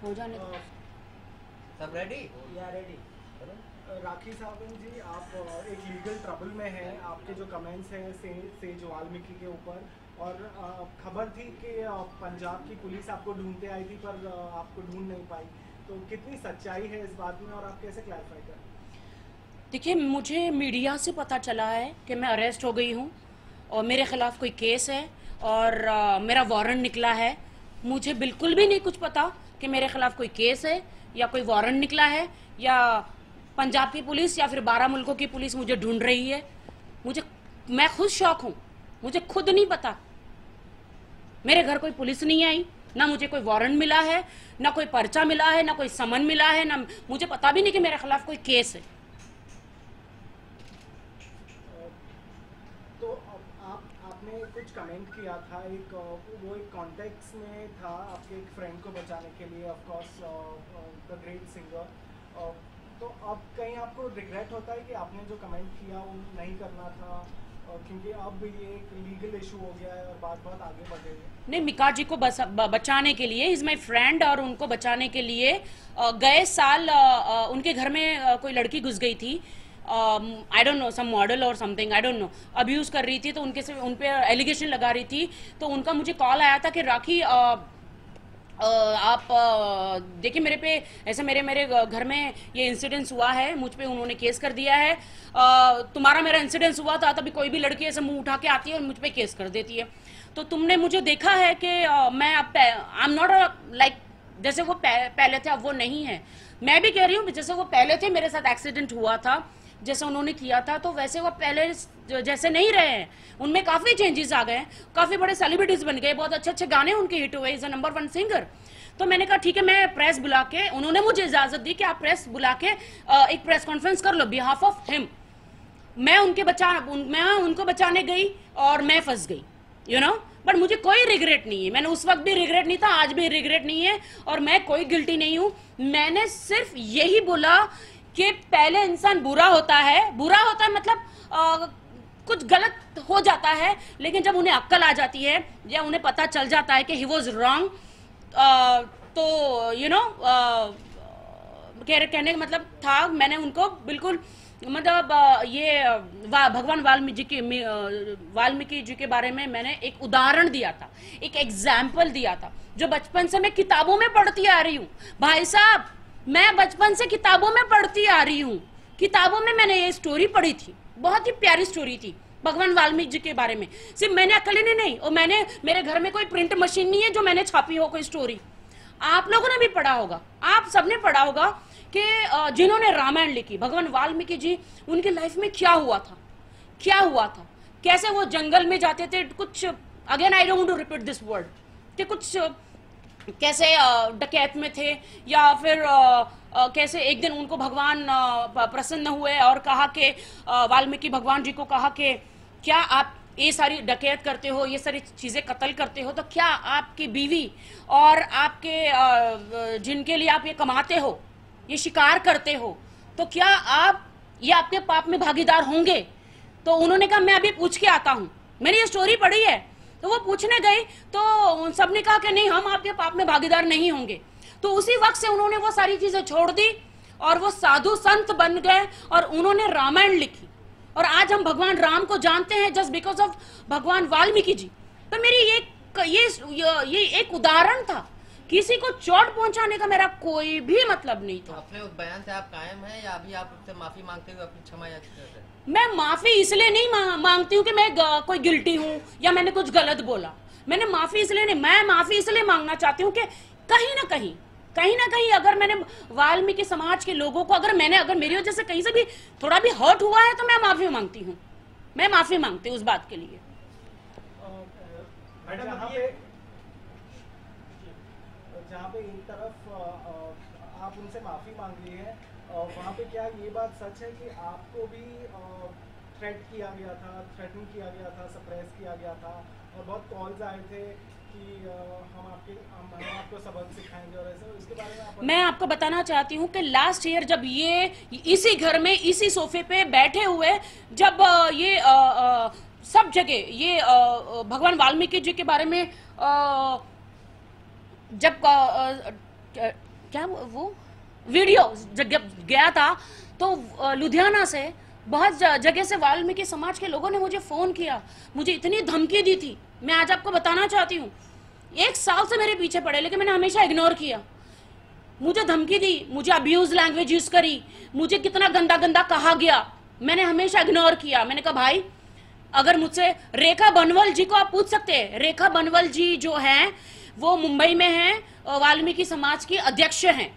हो जाने दो। सब रेडी? या रेडी। राखी सावंत जी, आप एक लीगल ट्रबल में हैं। आपके जो कमेंट्स हैं सेज वाल्मीकि के ऊपर, और खबर थी कि पंजाब की पुलिस आपको ढूंढते आई थी पर आपको ढूंढ नहीं पाई, तो कितनी सच्चाई है इस बात में और आप कैसे क्लैरिफाई करें? देखिए, मुझे मीडिया से पता चला है कि मैं अरेस्ट हो गई हूँ और मेरे खिलाफ कोई केस है और मेरा वारंट निकला है। मुझे बिल्कुल भी नहीं कुछ पता कि मेरे खिलाफ कोई केस है या कोई वारंट निकला है या पंजाब की पुलिस या फिर 12 मुल्कों की पुलिस मुझे ढूंढ रही है। मैं खुद शौक हूँ, मुझे खुद नहीं पता। मेरे घर कोई पुलिस नहीं आई, ना मुझे कोई वारंट मिला है, ना कोई पर्चा मिला है, ना कोई समन मिला है, ना मुझे पता भी नहीं कि मेरे खिलाफ कोई केस है। तो आपने कुछ कमेंट किया था, वो एक कॉन्टेक्स्ट में था आपके एक फ्रेंड को बचाने के लिए, of course the great singer. तो अब कहीं आपको रिग्रेट होता है कि आपने जो कमेंट किया वो नहीं करना था, क्योंकि अब ये एक लीगल इशू हो गया है और बात बहुत आगे बढ़ गई है? नहीं, मिका जी को बचाने के लिए, इज माई फ्रेंड, और उनको बचाने के लिए गए साल उनके घर में कोई लड़की घुस गई थी। I don't know, some model और something, I don't know, abuse कर रही थी, तो उन पे एलिगेशन लगा रही थी। तो उनका मुझे कॉल आया था कि राखी आप देखिए, मेरे पे ऐसे मेरे घर में ये इंसिडेंस हुआ है, मुझ पे उन्होंने केस कर दिया है। तुम्हारा मेरा इंसिडेंस हुआ था, तभी कोई भी लड़की ऐसे मुंह उठा के आती है और मुझ पे केस कर देती है। तो तुमने मुझे देखा है कि मैं अब आई एम नॉट लाइक जैसे वो पहले थे, अब वो नहीं है। मैं भी कह रही हूँ जैसे वो पहले थे, मेरे साथ एक्सीडेंट हुआ था जैसे उन्होंने किया था, तो वैसे वो पहले जैसे नहीं रहे हैं। उनमें काफ़ी चेंजेस आ गए हैं, काफ़ी बड़े सेलिब्रिटीज बन गए, बहुत अच्छे अच्छे गाने उनके हिट हुए, इज अ नंबर 1 सिंगर। तो मैंने कहा ठीक है, मैं प्रेस बुला के, उन्होंने मुझे इजाज़त दी कि आप प्रेस बुला के एक प्रेस कॉन्फ्रेंस कर लो बिहाफ ऑफ हिम। मैं उनको बचाने गई और मैं फंस गई, यू नो। बट मुझे कोई रिग्रेट नहीं है, मैंने उस वक्त भी रिग्रेट नहीं था, आज भी रिग्रेट नहीं है, और मैं कोई गिल्टी नहीं हूं। मैंने सिर्फ यही बोला कि पहले इंसान बुरा होता है मतलब कुछ गलत हो जाता है, लेकिन जब उन्हें अक्ल आ जाती है या उन्हें पता चल जाता है कि ही वॉज रॉन्ग, तो यू नो कहने का मतलब था, मैंने उनको बिल्कुल मतलब ये भगवान वाल्मीकि जी के बारे में मैंने एक उदाहरण दिया था, एक एग्जाम्पल दिया था, जो बचपन से मैं किताबों में पढ़ती आ रही हूँ। भाई साहब, मैं बचपन से किताबों में पढ़ती आ रही हूँ। किताबों में मैंने ये स्टोरी पढ़ी थी, बहुत ही प्यारी स्टोरी थी भगवान वाल्मीकि जी के बारे में। सिर्फ मैंने अकेले नहीं, और मेरे घर में कोई प्रिंट मशीन नहीं है जो मैंने छापी हो कोई स्टोरी। आप लोगों ने भी पढ़ा होगा, आप सबने पढ़ा होगा कि जिन्होंने रामायण लिखी, भगवान वाल्मीकि जी, उनकी लाइफ में क्या हुआ था, कैसे वो जंगल में जाते थे, कुछ again I don't to repeat this word, कि कुछ कैसे डकैत में थे, या फिर कैसे एक दिन उनको भगवान प्रसन्न हुए और कहा कि वाल्मीकि भगवान जी को कहा कि क्या आप ये सारी डकैत करते हो, ये सारी चीज़ें कत्ल करते हो, तो क्या आपकी बीवी और आपके जिनके लिए आप ये कमाते हो, ये शिकार करते हो, तो क्या आप ये आपके पाप में भागीदार होंगे? तो उन्होंने कहा मैं अभी पूछ के आता हूँ, मैंने ये स्टोरी पढ़ी है। तो वो पूछने गई तो सबने कहा कि नहीं, हम आपके पाप में भागीदार नहीं होंगे। तो उसी वक्त से उन्होंने वो सारी चीजें छोड़ दी और वो साधु संत बन गए और उन्होंने रामायण लिखी, और आज हम भगवान राम को जानते हैं जस्ट बिकॉज ऑफ भगवान वाल्मीकि जी। तो मेरी ये एक उदाहरण था, किसी को चोट पहुंचाने का मेरा कोई भी मतलब नहीं था। अपने उस बयान से आप कायम हैं या अभी आप उससे माफी मांगते हुए अपनी क्षमा याचिका करते हैं? मैं माफी इसलिए नहीं मांगती हूँ कि मैं कोई गिल्टी हूँ या मैंने कुछ गलत बोला। मैंने माफी इसलिए नहीं, मैं माफी इसलिए मांगना चाहती हूँ कि कहीं ना कहीं अगर मैंने वाल्मीकि समाज के लोगों को, अगर मेरी वजह से कहीं से भी थोड़ा भी हर्ट हुआ है, तो मैं माफी मांगती हूँ। मैं माफी मांगती हूँ उस बात के लिए। जहाँ पे एक तरफ आप उनसे माफी मांग रही है, वहाँ पे क्या ये बात सच है कि आपको भी थ्रेटन किया गया था, सप्रेस किया गया था, और बहुत कॉल्स आए थे कि हम आपको सबक सिखाएंगे और ऐसे, इसके बारे में आप? मैं आपको बताना चाहती हूँ कि लास्ट ईयर जब ये इसी घर में इसी सोफे पे बैठे हुए, जब ये सब जगह ये भगवान वाल्मीकि जी के बारे में जब क्या वो वीडियो गया था, तो लुधियाना से बहुत जगह से वाल्मीकि समाज के लोगों ने मुझे फोन किया, मुझे इतनी धमकी दी थी। मैं आज आपको बताना चाहती हूँ, 1 साल से मेरे पीछे पड़े, लेकिन मैंने हमेशा इग्नोर किया। मुझे धमकी दी, मुझे अब्यूज लैंग्वेज यूज करी, मुझे कितना गंदा गंदा कहा गया, मैंने हमेशा इग्नोर किया। मैंने कहा भाई, अगर मुझसे रेखा बनवल जी को आप पूछ सकते हैं, रेखा बनवल जी जो हैं वो मुंबई में हैं, वाल्मीकि समाज की अध्यक्ष हैं।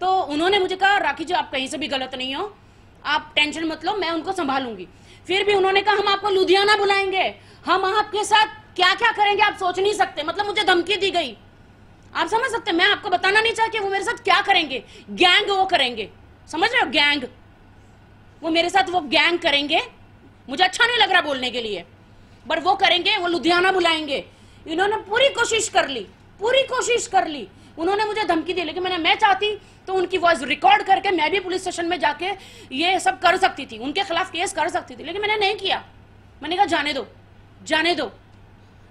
तो उन्होंने मुझे कहा राखी जी आप कहीं से भी गलत नहीं हो, आप टेंशन मत लो, मैं उनको संभालूंगी। फिर भी उन्होंने कहा हम आपको लुधियाना बुलाएंगे, हम आपके साथ क्या क्या करेंगे आप सोच नहीं सकते। मतलब मुझे धमकी दी गई, आप समझ सकते, मैं आपको बताना नहीं चाहती वो मेरे साथ क्या करेंगे। गैंग वो करेंगे, समझ रहे हो, गैंग वो मेरे साथ वो गैंग करेंगे। मुझे अच्छा नहीं लग रहा बोलने के लिए, पर वो करेंगे, वो लुधियाना बुलाएंगे। इन्होंने पूरी कोशिश कर ली, उन्होंने मुझे धमकी दी, लेकिन मैं चाहती तो उनकी वॉइस रिकॉर्ड करके मैं भी पुलिस स्टेशन में जाके ये सब कर सकती थी, उनके खिलाफ केस कर सकती थी, लेकिन मैंने नहीं किया। मैंने कहा जाने दो।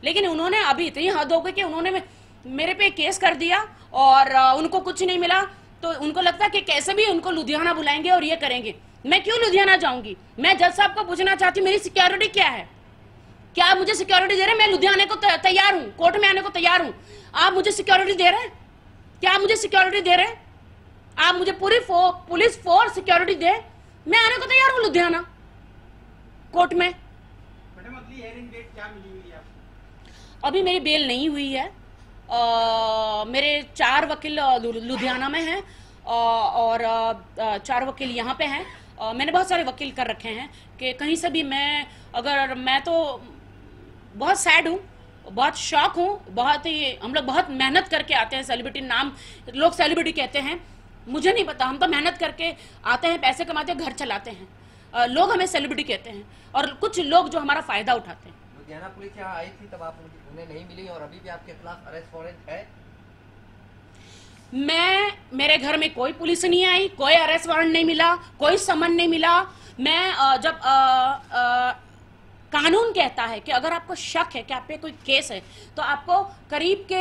लेकिन उन्होंने अभी इतनी हद हो गई कि उन्होंने मेरे पे केस कर दिया और उनको कुछ नहीं मिला, तो उनको लगता है कि कैसे भी उनको लुधियाना बुलाएंगे और ये करेंगे। मैं क्यों लुधियाना जाऊंगी? मैं जज साहब को पूछना चाहती हूँ मेरी सिक्योरिटी क्या है, क्या आप मुझे सिक्योरिटी दे रहे हैं? मैं लुधियाने को तैयार हूँ, कोर्ट में आने को तैयार हूँ। आप मुझे सिक्योरिटी दे रहे हैं? क्या आप मुझे सिक्योरिटी दे रहे हैं? आप मुझे पूरी पुलिस फोर्स सिक्योरिटी दे, मैं आने को तैयार हूँ लुधियाना कोर्ट में। मैडम अगली हियरिंग डेट क्या मिली हुई है आपको? अभी मेरी बेल नहीं हुई है। मेरे 4 वकील लुधियाना में हैं और 4 वकील यहाँ पे हैं। मैंने बहुत सारे वकील कर रखे हैं कि कहीं से भी मैं तो बहुत सैड हूँ, बहुत शॉक हूँ, बहुत ही हम लोग बहुत मेहनत करके आते हैं। सेलिब्रिटी नाम लोग सेलिब्रिटी कहते हैं, मुझे नहीं पता, हम तो मेहनत करके आते हैं, पैसे कमाते हैं, घर चलाते हैं। लोग हमें सेलिब्रिटी कहते हैं और कुछ लोग जो हमारा फायदा उठाते हैं। लुधियाना पुलिस यहाँ आई थी तब आप उन्हें नहीं मिली और अभी भी आपके खिलाफ अरेस्ट वारंट है? मेरे घर में कोई पुलिस नहीं आई, कोई अरेस्ट वारंट नहीं मिला, कोई समन नहीं मिला। मैं जब कानून कहता है कि अगर आपको शक है कि आप पे कोई केस है तो आपको करीब के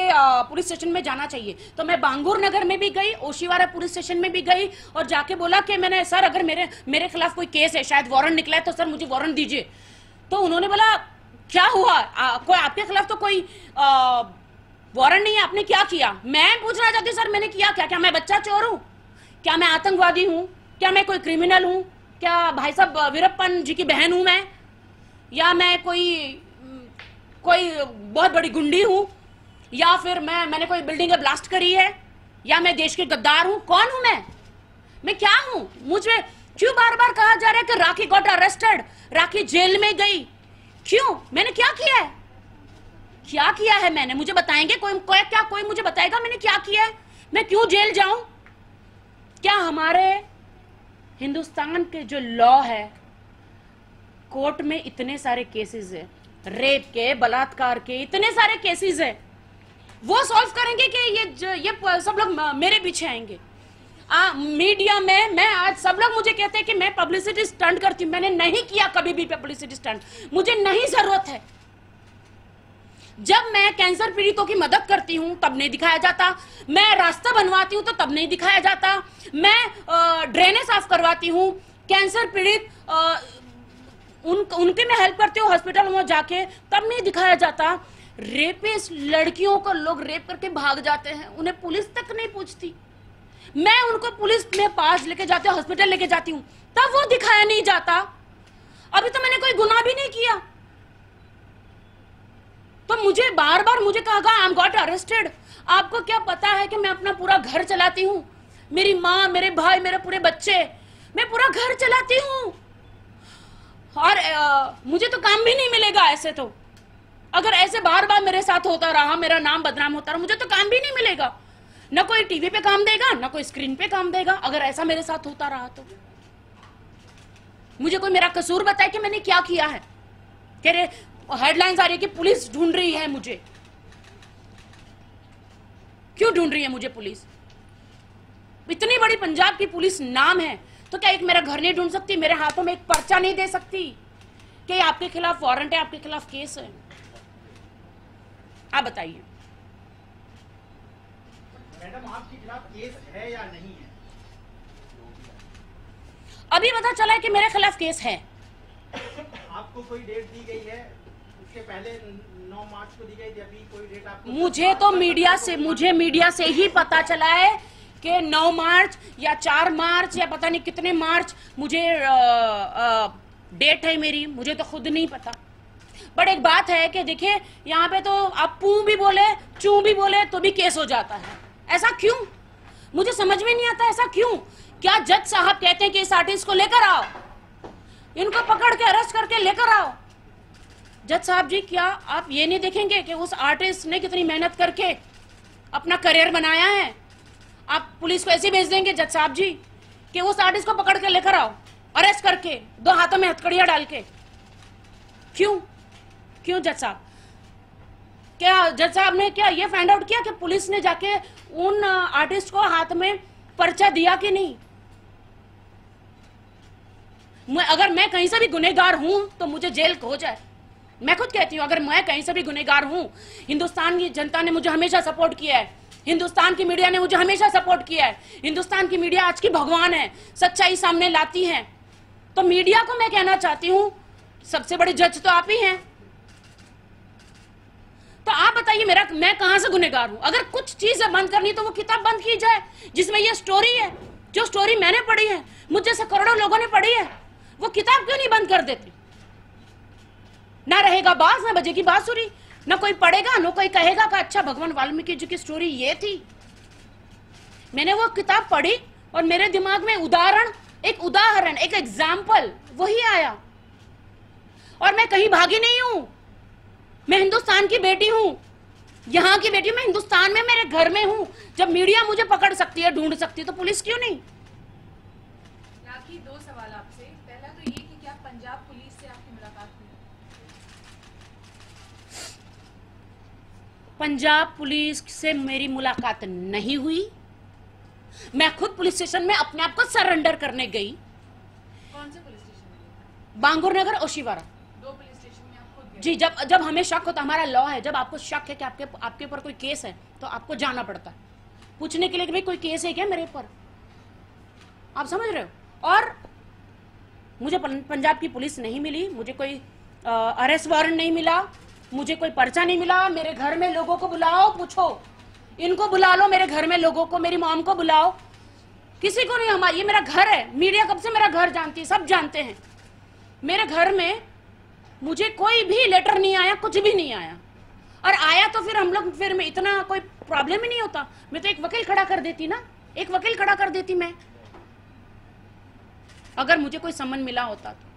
पुलिस स्टेशन में जाना चाहिए। तो मैं बांगूर नगर में भी गई, ओशीवारा पुलिस स्टेशन में भी गई और जाके बोला कि मैंने सर अगर मेरे खिलाफ कोई केस है, शायद वारंट निकला है, तो सर मुझे वारंट दीजिए। तो उन्होंने बोला क्या हुआ, कोई आपके खिलाफ तो कोई वारंट नहीं है, आपने क्या किया? मैं पूछना चाहती हूँ सर मैंने किया क्या मैं बच्चा चोर हूँ? क्या मैं आतंकवादी हूँ? क्या मैं कोई क्रिमिनल हूँ? क्या भाई साहब वीरप्पन जी की बहन हूँ मैं? या मैं कोई बहुत बड़ी गुंडी हूँ? या फिर मैंने कोई बिल्डिंग ब्लास्ट करी है? या मैं देश के गद्दार हूँ? कौन हूँ मैं क्या हूँ? मुझे क्यों बार बार कहा जा रहा है कि राखी गॉट अरेस्टेड, राखी जेल में गई? क्यों? मैंने क्या किया है? क्या किया है मैंने? मुझे बताएंगे कोई मुझे बताएगा मैंने क्या किया है? मैं क्यों जेल जाऊं? क्या हमारे हिंदुस्तान के जो लॉ है, कोर्ट में इतने सारे केसेस है, रेप के, बलात्कार के इतने सारे केसेस है, वो सॉल्व करेंगे कि ये सब लोग मेरे पीछे आएंगे? मीडिया में मैं आज सब लोग मुझे कहते हैं कि मैं पब्लिसिटी स्टंट करती हूं। मैंने नहीं किया कभी भी पब्लिसिटी स्टंट, मुझे नहीं जरूरत है। जब मैं कैंसर पीड़ितों की मदद करती हूं तब नहीं दिखाया जाता, मैं रास्ता बनवाती हूं तो तब नहीं दिखाया जाता, मैं ड्रेनेज साफ करवाती हूं, कैंसर पीड़ित उनके मैं हेल्प करती हूँ हॉस्पिटल में जाके, तब नहीं दिखाया जाता। रेपिस्ट लड़कियों को लोग रेप करके भाग जाते हैं, उन्हें पुलिस तक नहीं पूछती, मैं उनको पुलिस में पास लेके जाती हूँ, हॉस्पिटल लेके जाती हूँ, तब वो दिखाया नहीं जाता। अभी तो मैंने कोई गुनाह भी नहीं किया, तो मुझे बार बार मुझे कहा आई एम गॉट अरेस्टेड। आपको क्या पता है कि मैं अपना पूरा घर चलाती हूँ, मेरी माँ, मेरे भाई, मेरे पूरे बच्चे, मैं पूरा घर चलाती हूँ और मुझे तो काम भी नहीं मिलेगा ऐसे। तो अगर ऐसे बार बार मेरे साथ होता रहा, मेरा नाम बदनाम होता रहा, मुझे तो काम भी नहीं मिलेगा, ना कोई टीवी पे काम देगा, ना कोई स्क्रीन पे काम देगा। अगर ऐसा मेरे साथ होता रहा तो मुझे कोई मेरा कसूर बताए कि मैंने क्या किया है। कह रहे हेडलाइंस आ रही है कि पुलिस ढूंढ रही है मुझे। क्यों ढूंढ रही है मुझे पुलिस? इतनी बड़ी पंजाब की पुलिस नाम है, तो क्या एक मेरा घर नहीं ढूंढ सकती? मेरे हाथों में एक पर्चा नहीं दे सकती कि आपके खिलाफ वारंट है, आपके खिलाफ केस है? आप बताइए। मैडम आपके खिलाफ केस है या नहीं है? अभी पता चला है कि मेरे खिलाफ केस है। आपको कोई डेट दी गई है? उसके पहले 9 मार्च को दी गई थी, अभी कोई डेट आपको? मुझे मीडिया से ही पता चला है कि 9 मार्च या 4 मार्च या पता नहीं कितने मार्च मुझे डेट है मेरी, मुझे तो खुद नहीं पता। बट एक बात है कि देखिए यहाँ पे तो आप पू भी बोले चू भी बोले तो भी केस हो जाता है। ऐसा क्यों, मुझे समझ में नहीं आता ऐसा क्यों। क्या जज साहब कहते हैं कि इस आर्टिस्ट को लेकर आओ, इनको पकड़ के अरेस्ट करके लेकर आओ। जज साहब जी, क्या आप ये नहीं देखेंगे कि उस आर्टिस्ट ने कितनी मेहनत करके अपना करियर बनाया है? आप पुलिस को ऐसे भेज देंगे जज साहब जी कि उस आर्टिस्ट को पकड़ के लेकर आओ, अरेस्ट करके, 2 हाथों में हथकड़ियां डाल के? क्यों क्यों जज साहब? क्या जज साहब ने क्या ये फाइंड आउट किया कि पुलिस ने जाके उन आर्टिस्ट को हाथ में पर्चा दिया कि नहीं? अगर मैं कहीं से भी गुनहगार हूं तो मुझे जेल हो जाए। मैं खुद कहती हूं, अगर मैं कहीं से भी गुनहगार हूं, हिंदुस्तान की जनता ने मुझे हमेशा सपोर्ट किया है, हिंदुस्तान की मीडिया ने मुझे हमेशा सपोर्ट किया है, हिंदुस्तान की मीडिया आज की भगवान है, सच्चाई सामने लाती है। तो मीडिया को मैं कहना चाहती हूं, सबसे बड़े जज तो आप ही हैं। तो आप बताइए मैं कहां से गुनहगार हूं? अगर कुछ चीजें बंद करनी तो वो किताब बंद की जाए जिसमें ये स्टोरी है। जो स्टोरी मैंने पढ़ी है, मुझ जैसे करोड़ों लोगों ने पढ़ी है, वो किताब क्यों नहीं बंद कर देती? ना रहेगा बाज, ना बजेगी बांसुरी, ना कोई पढ़ेगा, ना कोई कहेगा कि अच्छा भगवान वाल्मीकि जी की स्टोरी ये थी। मैंने वो किताब पढ़ी और मेरे दिमाग में एक उदाहरण, एक एग्जाम्पल वही आया। और मैं कहीं भागी नहीं हूं, मैं हिंदुस्तान की बेटी हूं, यहां की बेटी। मैं हिंदुस्तान में, मेरे घर में हूं। जब मीडिया मुझे पकड़ सकती है, ढूंढ सकती है, तो पुलिस क्यों नहीं? राखी, 2 सवाल आपसे। पहला तो ये कि क्या पंजाब पुलिस से आपकी मुलाकात हुई? पंजाब पुलिस से मेरी मुलाकात नहीं हुई। मैं खुद पुलिस स्टेशन में अपने आप को सरेंडर करने गई। कौन से पुलिस स्टेशन में? बांगुर नगर, ओशीवारा। 2 पुलिस स्टेशन में आप खुद गए? जी, जब हमें शक होता, हमारा लॉ है, जब आपको शक है कि आपके ऊपर कोई केस है तो आपको जाना पड़ता है पूछने के लिए कि भाई कोई केस है क्या मेरे ऊपर। आप समझ रहे हो? और मुझे पंजाब की पुलिस नहीं मिली, मुझे कोई अरेस्ट वारंट नहीं मिला, मुझे कोई पर्चा नहीं मिला। मेरे घर में लोगों को बुलाओ, पूछो, इनको बुला लो, मेरे घर में लोगों को, मेरी मॉम को बुलाओ, किसी को नहीं। ये मेरा घर है, मीडिया कब से मेरा घर जानती है, सब जानते हैं। मेरे घर में मुझे कोई भी लेटर नहीं आया, कुछ भी नहीं आया। और आया तो फिर मैं इतना कोई प्रॉब्लम ही नहीं होता। मैं तो एक वकील खड़ा कर देती ना, एक वकील खड़ा कर देती मैं, अगर मुझे कोई सम्मन मिला होता तो।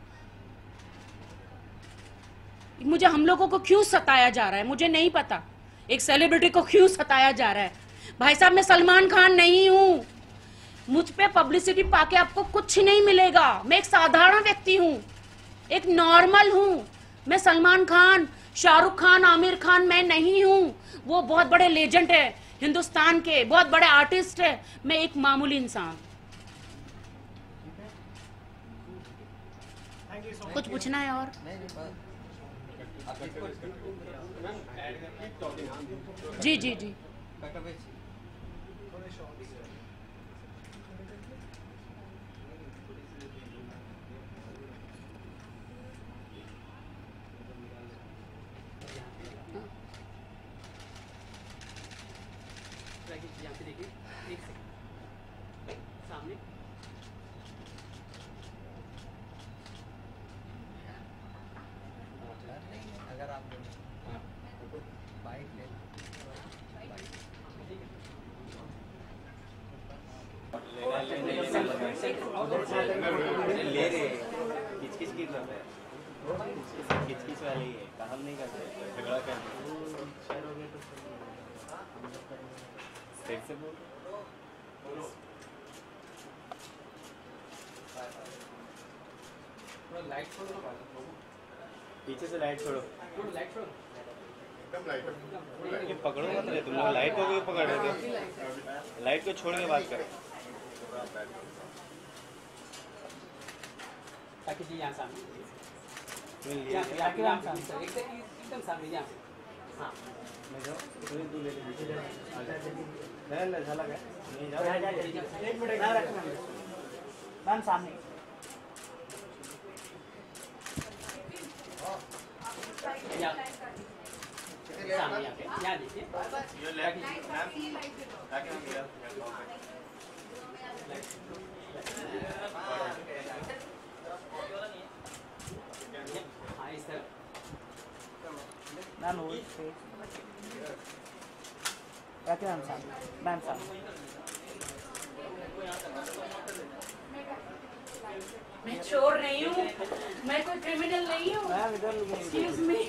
मुझे हम लोगों को क्यों सताया जा रहा है मुझे नहीं पता। एक सेलिब्रिटी को क्यों सताया जा रहा है? भाई साहब, मैं सलमान खान नहीं हूं। मुझ पे पब्लिसिटी पाके आपको कुछ नहीं मिलेगा। मैं एक साधारण व्यक्ति हूं, एक नॉर्मल हूं। मैं सलमान खान, शाहरुख खान, आमिर खान मैं नहीं हूं। वो बहुत बड़े लेजेंड है हिंदुस्तान के, बहुत बड़े आर्टिस्ट है। मैं एक मामूली इंसान। कुछ पूछना है और? नहीं बस आप इसको जी जी जी। अगर आप बाइक ले ले रहे किचकिच की रहा है, किचकिच वाली है, काम नहीं करते, झगड़ा करते फिर से बोल। लाइट छोड़ो, पीछे से लाइट छोड़ो, लाइट छोड़ो, ये पकड़ो मत रे तुम लोग, लाइट को भी पकड़ रहे थे, लाइट को छोड़ के बात करो। ताकि जी यहाँ सामने, तुम लिए यहाँ सामने, एकदम सामने यहाँ। हाँ मैं जाऊँ तू ले ले नहीं झलक है नहीं जाओ एक मिनट यहाँ रखना मैम सामने यहाँ देखिए हाँ इस तरह मैम होल्ड पे रखिए मैम सामने मैं चोर नहीं हूँ, मैं कोई क्रिमिनल नहीं हूँ। मैम इधर एक्सक्यूज मी